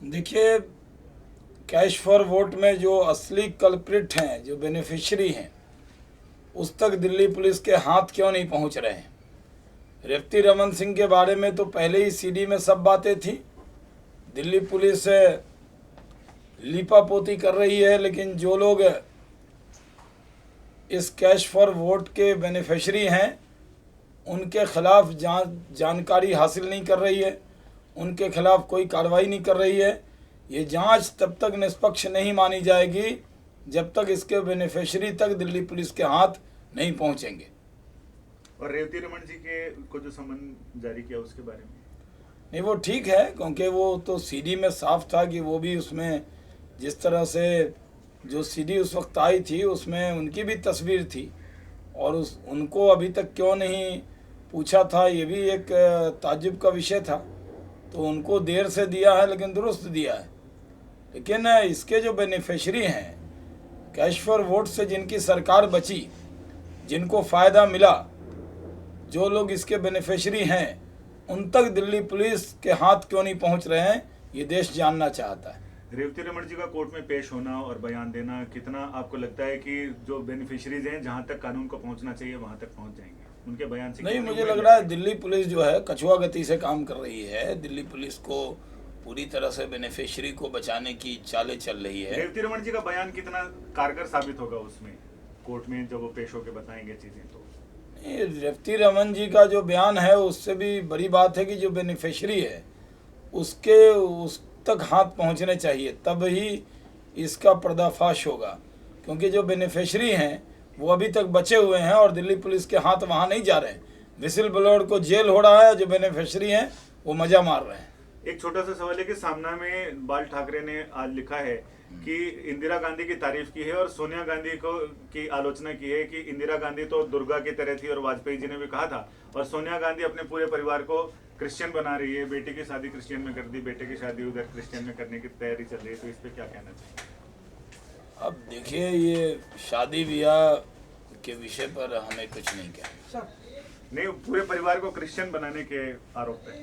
देखिए, cash for vote में जो असली कल्प्रिट हैं, जो बेनिफिशियरी हैं, उस तक दिल्ली पुलिस के हाथ क्यों नहीं पहुंच रहे हैं। रेवती रमन सिंह के बारे में तो पहले ही सीडी में सब बातें थी। दिल्ली पुलिस लीपापोती कर रही है, लेकिन जो लोग इस कैश फॉर वोट के बेनिफिशियरी हैं उनके खिलाफ जानकारी हासिल नहीं कर रही है, उनके खिलाफ कोई कार्रवाई नहीं कर रही है। ये जांच तब तक निष्पक्ष नहीं मानी जाएगी जब तक इसके बेनिफिशियरी तक दिल्ली पुलिस के हाथ नहीं पहुंचेंगे। और रेवती रमन जी के को जो समन जारी किया उसके बारे में नहीं, वो ठीक है, क्योंकि वो तो सीडी में साफ था कि वो भी उसमें जिस तरह से जो सीडी उस वक्त आई थी उसमें उनकी भी तस्वीर थी, और उनको अभी तक क्यों नहीं पूछा था, ये भी एक ताज्जुब का विषय था। तो उनको देर से दिया है लेकिन दुरुस्त दिया है। लेकिन इसके जो बेनिफिशियरी हैं, कैश फॉर वोट से जिनकी सरकार बची, जिनको फ़ायदा मिला, जो लोग इसके बेनिफिशियरी हैं, उन तक दिल्ली पुलिस के हाथ क्यों नहीं पहुंच रहे हैं, ये देश जानना चाहता है। रेवती रमन जी का कोर्ट में पेश होना और बयान देना कितना आपको लगता है कि जो बेनिफिशियरीज हैं जहां तक कानून को पहुंचना चाहिए वहां तक पहुंच जाएंगे उनके बयान से? नहीं, मुझे लग रहा है दिल्ली पुलिस जो है कछुआ गति से काम कर रही है। दिल्ली पुलिस को पूरी तरह से बेनिफिशियरी को बचाने की चालें चल रही है। रेवती रमन जी का बयान कितना कारगर साबित होगा उसमें कोर्ट में जब वो पेश होकर बताएंगे चीजें? तो रेवती रमन जी का जो बयान है उससे भी बड़ी बात है कि जो बेनिफिशियरी है उस तक हाथ पहुंचने चाहिए, तब ही इसका पर्दाफाश होगा। क्योंकि जो बेनिफिशियरी हैं वो अभी तक बचे हुए हैं और दिल्ली पुलिस के हाथ वहां नहीं जा रहे हैं। विसिल ब्लोअर को जेल हो रहा है, जो बेनिफिशियरी हैं वो मजा मार रहे हैं। एक छोटा सा सवाल है कि सामना में बाल ठाकरे ने आज लिखा है कि इंदिरा गांधी की तारीफ की है और सोनिया गांधी को की आलोचना की है कि इंदिरा गांधी तो दुर्गा की तरह थी, और वाजपेयी जी ने भी कहा था, और सोनिया गांधी अपने पूरे परिवार को क्रिश्चियन बना रही है, बेटे की शादी क्रिश्चियन में कर दी, बेटे की शादी उधर क्रिश्चियन में करने की तैयारी चल रही है। तो इस पे क्या कहना चाहिए? अब देखिए, ये शादी ब्याह के विषय पर हमें कुछ नहीं कहना। नहीं, पूरे परिवार को क्रिश्चियन बनाने के आरोप है।